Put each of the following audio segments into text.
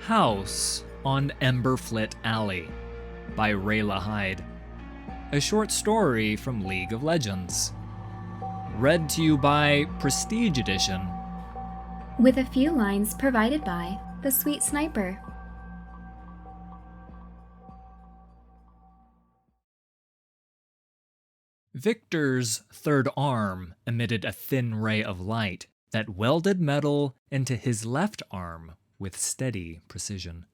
House on Emberflit Alley by Rayla Heide. A short story from League of Legends. Read to you by Prestige Edition. With a few lines provided by the Sweet Sniper. Viktor's third arm emitted a thin ray of light that welded metal into his left arm with steady precision.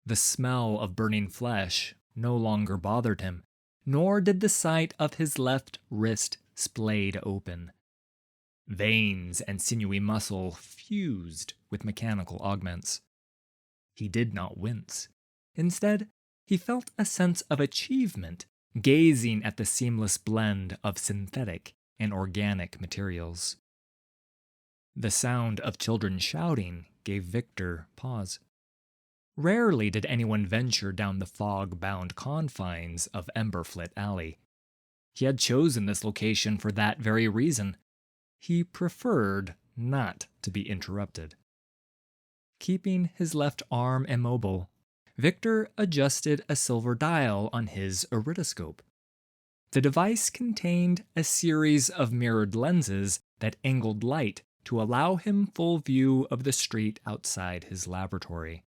The smell of burning flesh no longer bothered him, nor did the sight of his left wrist splayed open. Veins and sinewy muscle fused with mechanical augments. He did not wince. Instead, he felt a sense of achievement gazing at the seamless blend of synthetic and organic materials. The sound of children shouting gave Viktor pause. Rarely did anyone venture down the fog-bound confines of Emberflit Alley. He had chosen this location for that very reason. He preferred not to be interrupted. Keeping his left arm immobile, Viktor adjusted a silver dial on his iridoscope. The device contained a series of mirrored lenses that angled light to allow him full view of the street outside his laboratory.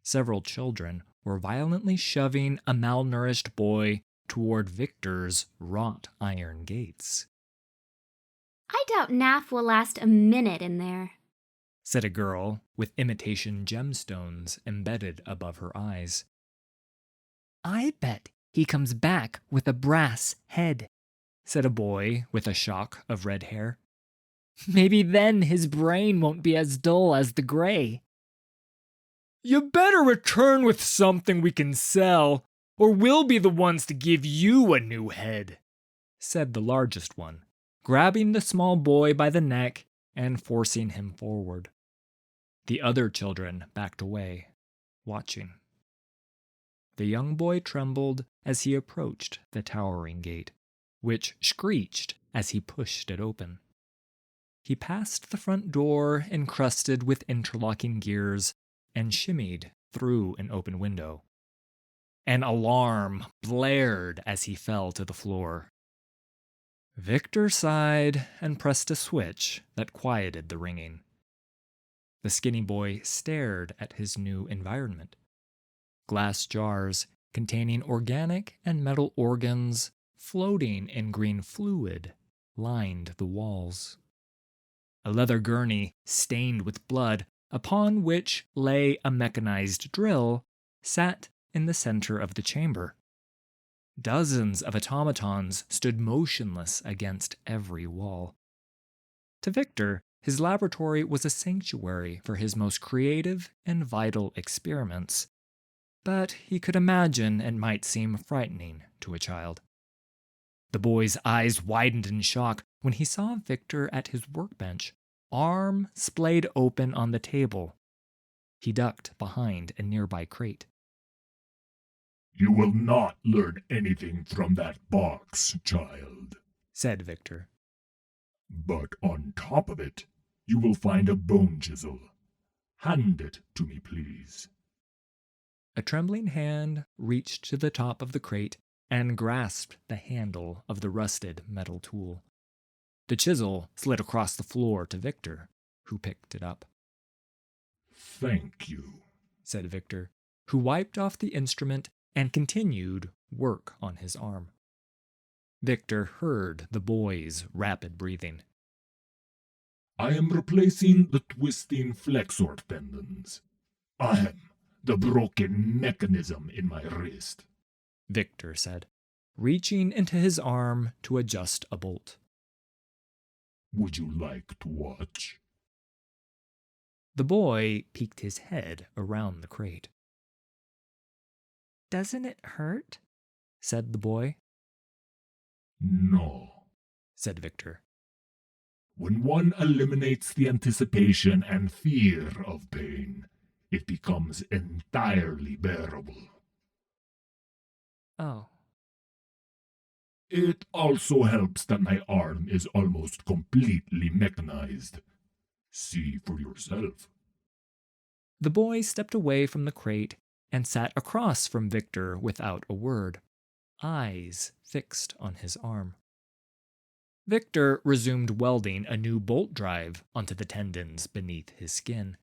Several children were violently shoving a malnourished boy toward Viktor's wrought iron gates. I doubt NAF will last a minute in there, said a girl with imitation gemstones embedded above her eyes. I bet he comes back with a brass head, said a boy with a shock of red hair. Maybe then his brain won't be as dull as the gray. You better return with something we can sell, or we'll be the ones to give you a new head, said the largest one, grabbing the small boy by the neck and forcing him forward. The other children backed away, watching. The young boy trembled as he approached the towering gate, which screeched as he pushed it open. He passed the front door encrusted with interlocking gears and shimmied through an open window. An alarm blared as he fell to the floor. Viktor sighed and pressed a switch that quieted the ringing. The skinny boy stared at his new environment. Glass jars containing organic and metal organs floating in green fluid lined the walls. A leather gurney stained with blood, upon which lay a mechanized drill, sat in the center of the chamber. Dozens of automatons stood motionless against every wall. To Viktor, his laboratory was a sanctuary for his most creative and vital experiments, but he could imagine it might seem frightening to a child. The boy's eyes widened in shock when he saw Viktor at his workbench, arm splayed open on the table. He ducked behind a nearby crate. You will not learn anything from that box, child, said Viktor. But on top of it, you will find a bone chisel. Hand it to me, please. A trembling hand reached to the top of the crate and grasped the handle of the rusted metal tool. The chisel slid across the floor to Viktor, who picked it up. Thank you, said Viktor, who wiped off the instrument and continued work on his arm. Viktor heard the boy's rapid breathing. I am replacing the twisting flexor tendons. I am the broken mechanism in my wrist, Viktor said, reaching into his arm to adjust a bolt. Would you like to watch? The boy peeked his head around the crate. Doesn't it hurt? Said the boy. No, said Viktor. When one eliminates the anticipation and fear of pain, it becomes entirely bearable. Oh. It also helps that my arm is almost completely mechanized. See for yourself. The boy stepped away from the crate and sat across from Viktor without a word, eyes fixed on his arm. Viktor resumed welding a new bolt drive onto the tendons beneath his skin.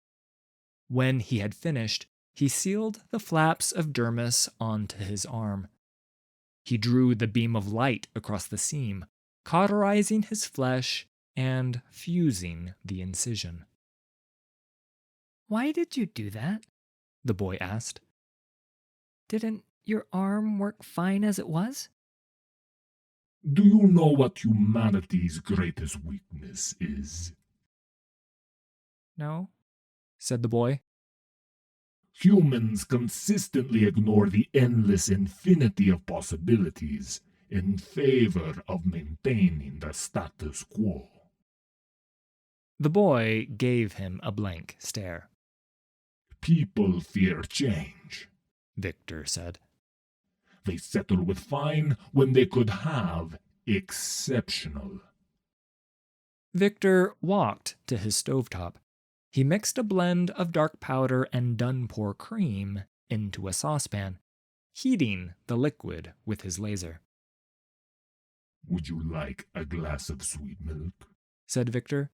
When he had finished, he sealed the flaps of dermis onto his arm. He drew the beam of light across the seam, cauterizing his flesh and fusing the incision. "Why did you do that?" the boy asked. "Didn't your arm work fine as it was?" Do you know what humanity's greatest weakness is? "No," said the boy. Humans consistently ignore the endless infinity of possibilities in favor of maintaining the status quo. The boy gave him a blank stare. People fear change, Viktor said. They settle with fine when they could have exceptional. Viktor walked to his stovetop. He mixed a blend of dark powder and done-pour cream into a saucepan, heating the liquid with his laser. Would you like a glass of sweet milk? Said Viktor.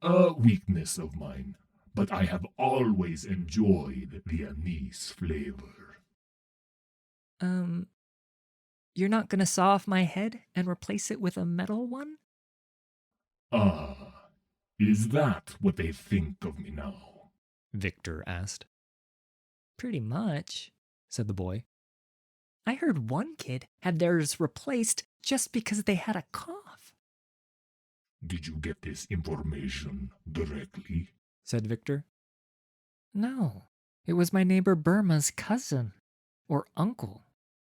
A weakness of mine, but I have always enjoyed the anise flavor. You're not gonna saw off my head and replace it with a metal one? Ah, is that what they think of me now? Viktor asked. Pretty much, said the boy. I heard one kid had theirs replaced just because they had a cough. Did you get this information directly? Said Viktor. No, it was my neighbor Burma's cousin, or uncle,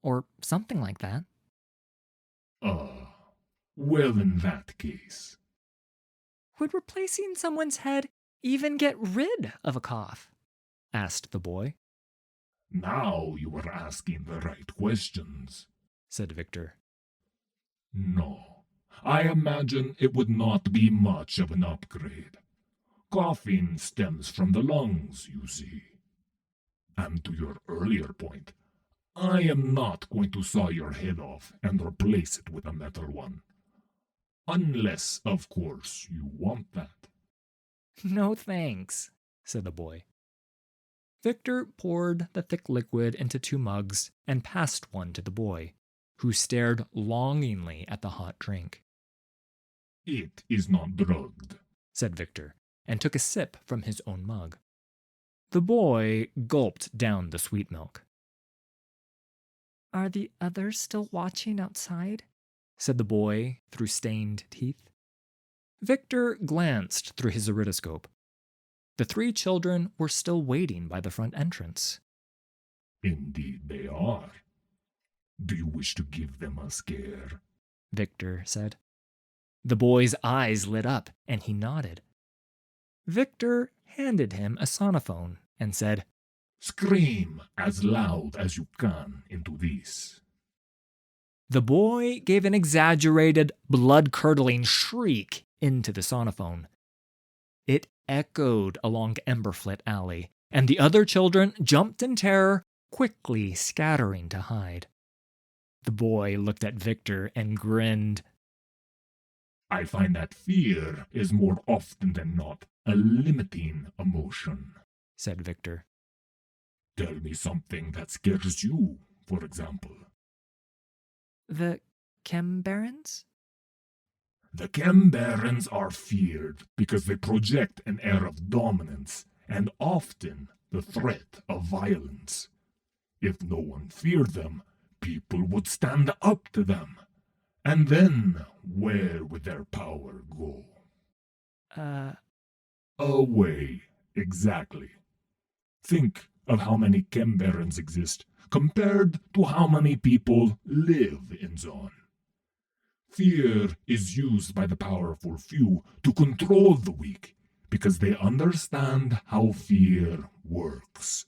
or something like that. Ah, well in that case. Would replacing someone's head even get rid of a cough? Asked the boy. Now you are asking the right questions, said Viktor. No, I imagine it would not be much of an upgrade. Coughing stems from the lungs, you see. And to your earlier point, I am not going to saw your head off and replace it with a metal one. Unless, of course, you want that. No thanks, said the boy. Viktor poured the thick liquid into 2 mugs and passed one to the boy, who stared longingly at the hot drink. It is not drugged, said Viktor, and took a sip from his own mug. The boy gulped down the sweet milk. Are the others still watching outside? Said the boy through stained teeth. Viktor glanced through his iridoscope. The 3 children were still waiting by the front entrance. Indeed they are. Do you wish to give them a scare? Viktor said. The boy's eyes lit up, and he nodded. Viktor handed him a sonophone and said, Scream as loud as you can into this. The boy gave an exaggerated, blood-curdling shriek into the sonophone. It echoed along Emberflit Alley, and the other children jumped in terror, quickly scattering to hide. The boy looked at Viktor and grinned. I find that fear is more often than not a limiting emotion, said Viktor. Tell me something that scares you, for example. The Chembarons? The Chembarons are feared because they project an air of dominance and often the threat of violence. If no one feared them, people would stand up to them. And then, where would their power go? Away, exactly. Think of how many Chembarons exist compared to how many people live in Zon. Fear is used by the powerful few to control the weak because they understand how fear works.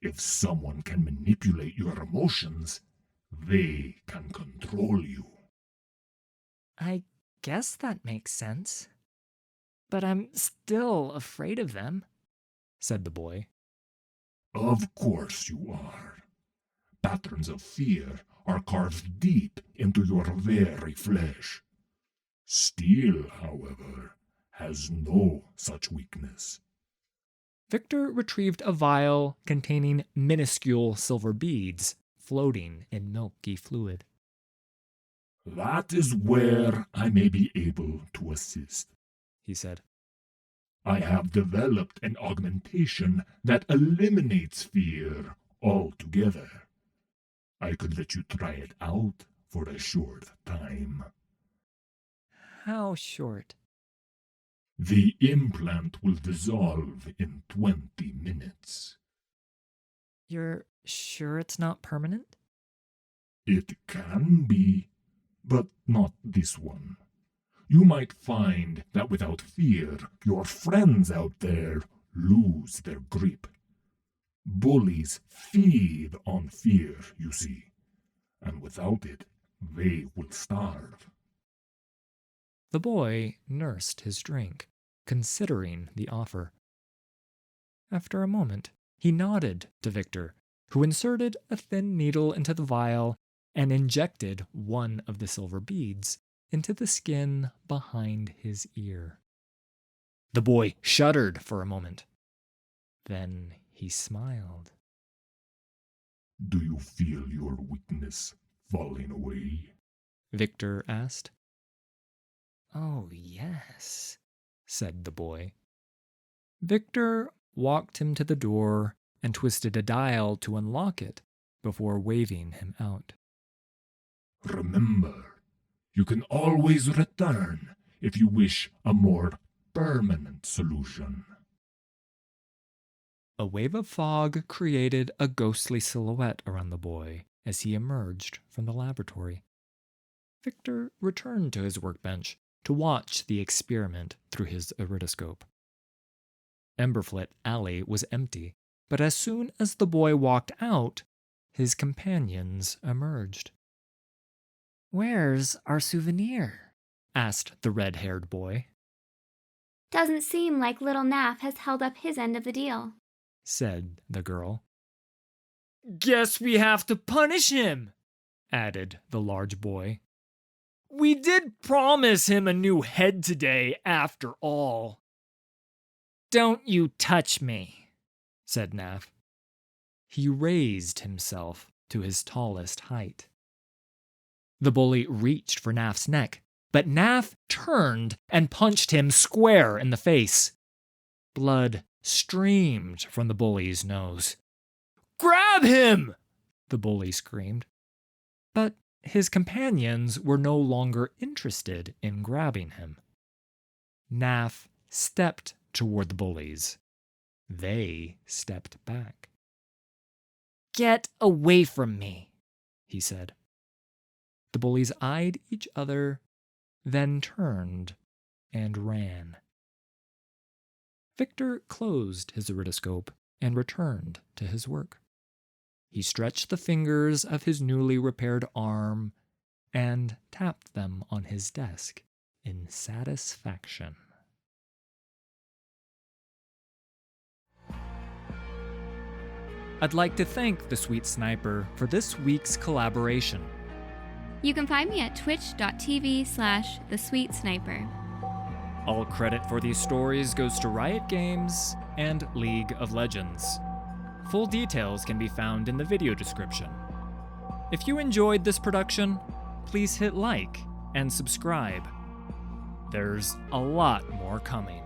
If someone can manipulate your emotions, they can control you. I guess that makes sense. But I'm still afraid of them, said the boy. Of course you are. Patterns of fear are carved deep into your very flesh. Steel, however, has no such weakness. Victor retrieved a vial containing minuscule silver beads floating in milky fluid. That is where I may be able to assist, he said. I have developed an augmentation that eliminates fear altogether. I could let you try it out for a short time. How short? The implant will dissolve in 20 minutes. You're sure it's not permanent? It can be, but not this one. You might find that without fear, your friends out there lose their grip. Bullies feed on fear, you see, and without it, they will starve. The boy nursed his drink, considering the offer. After a moment, he nodded to Victor, who inserted a thin needle into the vial and injected one of the silver beads into the skin behind his ear. The boy shuddered for a moment. Then he smiled. Do you feel your weakness falling away? Victor asked. Oh, yes, said the boy. Victor walked him to the door and twisted a dial to unlock it before waving him out. Remember, you can always return if you wish a more permanent solution. A wave of fog created a ghostly silhouette around the boy as he emerged from the laboratory. Victor returned to his workbench to watch the experiment through his iridoscope. Emberflit Alley was empty, but as soon as the boy walked out, his companions emerged. Where's our souvenir? Asked the red-haired boy. Doesn't seem like little Naf has held up his end of the deal, said the girl. Guess we have to punish him, added the large boy. We did promise him a new head today, after all. Don't you touch me, said Naf. He raised himself to his tallest height. The bully reached for Naf's neck, but Naf turned and punched him square in the face. Blood streamed from the bully's nose. Grab him! The bully screamed. But his companions were no longer interested in grabbing him. Naf stepped toward the bullies. They stepped back. Get away from me, he said. The bullies eyed each other, then turned and ran. Victor closed his iridoscope and returned to his work. He stretched the fingers of his newly repaired arm and tapped them on his desk in satisfaction. I'd like to thank the Sweet Sniper for this week's collaboration. You can find me at twitch.tv/thesweetsniper. All credit for these stories goes to Riot Games and League of Legends. Full details can be found in the video description. If you enjoyed this production, please hit like and subscribe. There's a lot more coming.